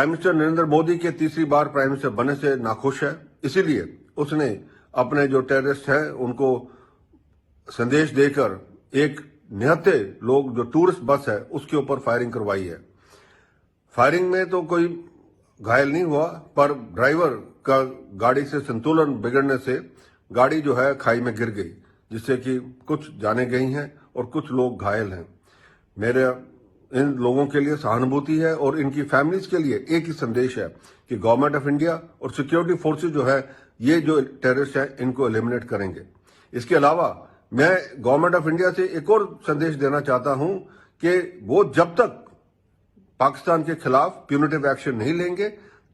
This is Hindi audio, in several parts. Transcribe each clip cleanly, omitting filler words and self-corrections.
प्राइम मिनिस्टर नरेंद्र मोदी के तीसरी बार प्राइम मिनिस्टर बनने से नाखुश है। इसीलिए उसने अपने जो टेररिस्ट हैं उनको संदेश देकर एक निहत्थे लोग जो टूरिस्ट बस है उसके ऊपर फायरिंग करवाई है। फायरिंग में तो कोई घायल नहीं हुआ, पर ड्राइवर का गाड़ी से संतुलन बिगड़ने से गाड़ी जो है खाई में गिर गई, जिससे कि कुछ जाने गई हैं और कुछ लोग घायल हैं। मेरे इन लोगों के लिए सहानुभूति है और इनकी फैमिलीज के लिए एक ही संदेश है कि गवर्नमेंट ऑफ इंडिया और सिक्योरिटी फोर्सेज जो है ये जो टेररिस्ट है इनको एलिमिनेट करेंगे। इसके अलावा मैं गवर्नमेंट ऑफ इंडिया से एक और संदेश देना चाहता हूं कि वो जब तक पाकिस्तान के खिलाफ प्यूनिटिव एक्शन नहीं लेंगे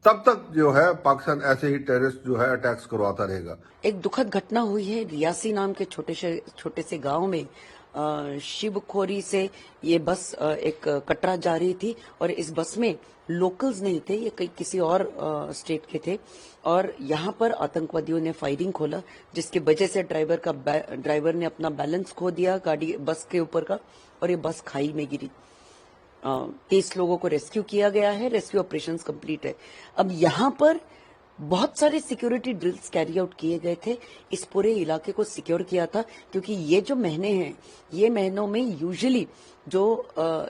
तब तक जो है पाकिस्तान ऐसे ही टेररिस्ट जो है अटैक्स करवाता रहेगा। एक दुखद घटना हुई है रियासी नाम के छोटे से गांव में। शिवखोरी से ये बस एक कटरा जा रही थी और इस बस में लोकल्स नहीं थे, ये किसी और स्टेट के थे और यहाँ पर आतंकवादियों ने फायरिंग खोला, जिसकी वजह से ड्राइवर ने अपना बैलेंस खो दिया गाड़ी बस के ऊपर का और ये बस खाई में गिरी। 30 लोगों को रेस्क्यू किया गया है, रेस्क्यू ऑपरेशंस कंप्लीट है। अब यहाँ पर बहुत सारे सिक्योरिटी ड्रिल्स कैरी आउट किए गए थे, इस पूरे इलाके को सिक्योर किया था, क्योंकि ये जो महीने हैं ये महीनों में यूजुअली जो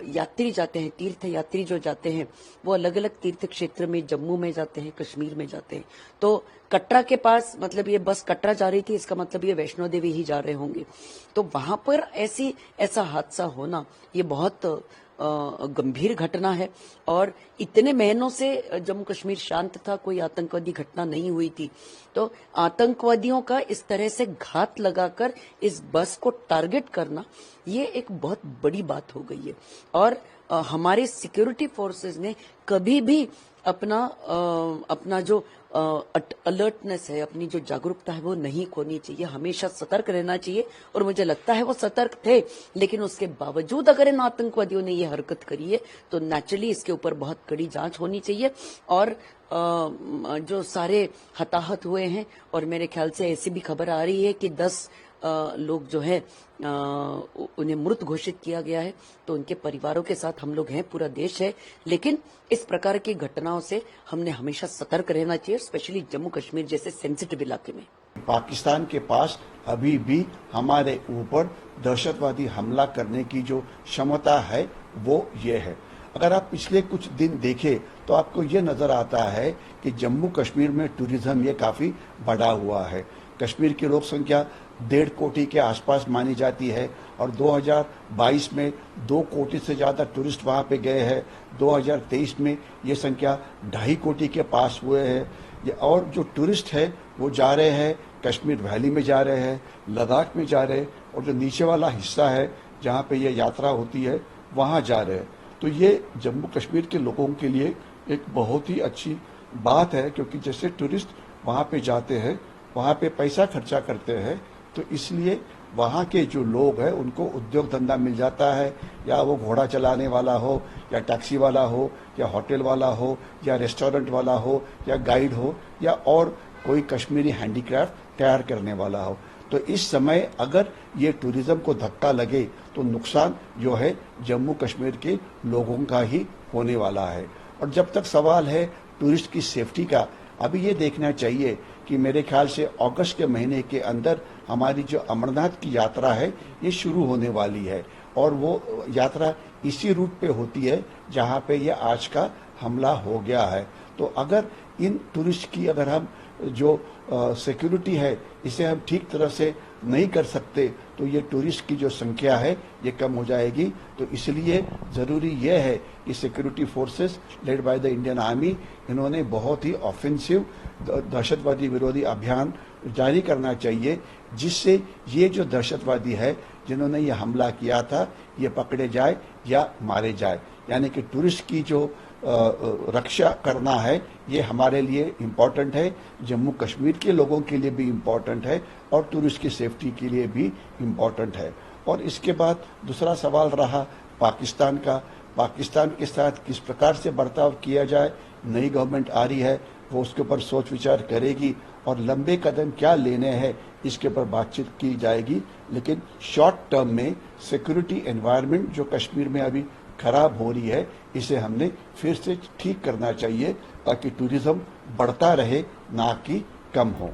यात्री जाते हैं, तीर्थ यात्री जो जाते हैं वो अलग अलग तीर्थ क्षेत्र में, जम्मू में जाते हैं, कश्मीर में जाते हैं। तो कटरा के पास, मतलब ये बस कटरा जा रही थी, इसका मतलब ये वैष्णो देवी ही जा रहे होंगे। तो वहां पर ऐसा हादसा होना ये बहुत गंभीर घटना है और इतने महीनों से जम्मू कश्मीर शांत था, कोई आतंकवादी घटना नहीं हुई थी। तो आतंकवादियों का इस तरह से घात लगाकर इस बस को टारगेट करना ये एक बहुत बड़ी बात हो गई है और हमारे सिक्योरिटी फोर्सेस ने कभी भी अपना जो अलर्टनेस है, अपनी जो जागरूकता है वो नहीं खोनी चाहिए, हमेशा सतर्क रहना चाहिए। और मुझे लगता है वो सतर्क थे, लेकिन उसके बावजूद अगर इन आतंकवादियों ने ये हरकत करी है तो नेचुरली इसके ऊपर बहुत कड़ी जांच होनी चाहिए। और जो सारे हताहत हुए हैं, और मेरे ख्याल से ऐसी भी खबर आ रही है कि 10 लोग जो है उन्हें मृत घोषित किया गया है, तो उनके परिवारों के साथ हम लोग हैं, पूरा देश है। लेकिन इस प्रकार की घटनाओं से हमने हमेशा सतर्क रहना चाहिए, स्पेशली जम्मू कश्मीर जैसे सेंसिटिव इलाके में। पाकिस्तान के पास अभी भी हमारे ऊपर दहशतवादी हमला करने की जो क्षमता है वो ये है। अगर आप पिछले कुछ दिन देखें तो आपको ये नजर आता है कि जम्मू कश्मीर में टूरिज्म ये काफी बढ़ा हुआ है। कश्मीर की लोक संख्या 1.5 कोटी के आसपास मानी जाती है और 2022 में 2 कोटी से ज्यादा टूरिस्ट वहां पे गए हैं। 2023 में ये संख्या 2.5 कोटी के पास हुए हैं। और जो टूरिस्ट है वो जा रहे हैं, कश्मीर वैली में जा रहे हैं, लद्दाख में जा रहे हैं और जो नीचे वाला हिस्सा है जहाँ पे ये यात्रा होती है वहाँ जा रहे हैं। तो ये जम्मू कश्मीर के लोगों के लिए एक बहुत ही अच्छी बात है, क्योंकि जैसे टूरिस्ट वहाँ पे जाते हैं, वहाँ पे पैसा खर्चा करते हैं, तो इसलिए वहाँ के जो लोग हैं उनको उद्योग धंधा मिल जाता है, या वो घोड़ा चलाने वाला हो, या टैक्सी वाला हो, या होटल वाला हो, या रेस्टोरेंट वाला हो, या गाइड हो, या और कोई कश्मीरी हैंडीक्राफ्ट तैयार करने वाला हो। तो इस समय अगर ये टूरिज्म को धक्का लगे तो नुकसान जो है जम्मू कश्मीर के लोगों का ही होने वाला है। और जब तक सवाल है टूरिस्ट की सेफ्टी का, अभी ये देखना चाहिए कि मेरे ख्याल से अगस्त के महीने के अंदर हमारी जो अमरनाथ की यात्रा है ये शुरू होने वाली है और वो यात्रा इसी रूट पे होती है जहाँ पे ये आज का हमला हो गया है। तो अगर इन टूरिस्ट की अगर हम जो सिक्योरिटी है इसे हम ठीक तरह से नहीं कर सकते तो ये टूरिस्ट की जो संख्या है ये कम हो जाएगी। तो इसलिए ज़रूरी यह है कि security forces led by the Indian army इन्होंने बहुत ही ऑफेंसिव दहशतवादी विरोधी अभियान जारी करना चाहिए, जिससे ये जो दहशतवादी है जिन्होंने ये हमला किया था ये पकड़े जाए या मारे जाए। यानी कि टूरिस्ट की जो रक्षा करना है ये हमारे लिए इम्पोर्टेंट है, जम्मू कश्मीर के लोगों के लिए भी इम्पोर्टेंट है और टूरिस्ट की सेफ्टी के लिए भी इम्पोर्टेंट है। और इसके बाद दूसरा सवाल रहा पाकिस्तान का। पाकिस्तान के साथ किस प्रकार से बर्ताव किया जाए, नई गवर्नमेंट आ रही है वो उसके ऊपर सोच विचार करेगी और लंबे कदम क्या लेने हैं इसके ऊपर बातचीत की जाएगी। लेकिन शॉर्ट टर्म में सिक्योरिटी एनवायरनमेंट जो कश्मीर में अभी खराब हो रही है, इसे हमने फिर से ठीक करना चाहिए ताकि टूरिज्म बढ़ता रहे, ना कि कम हो।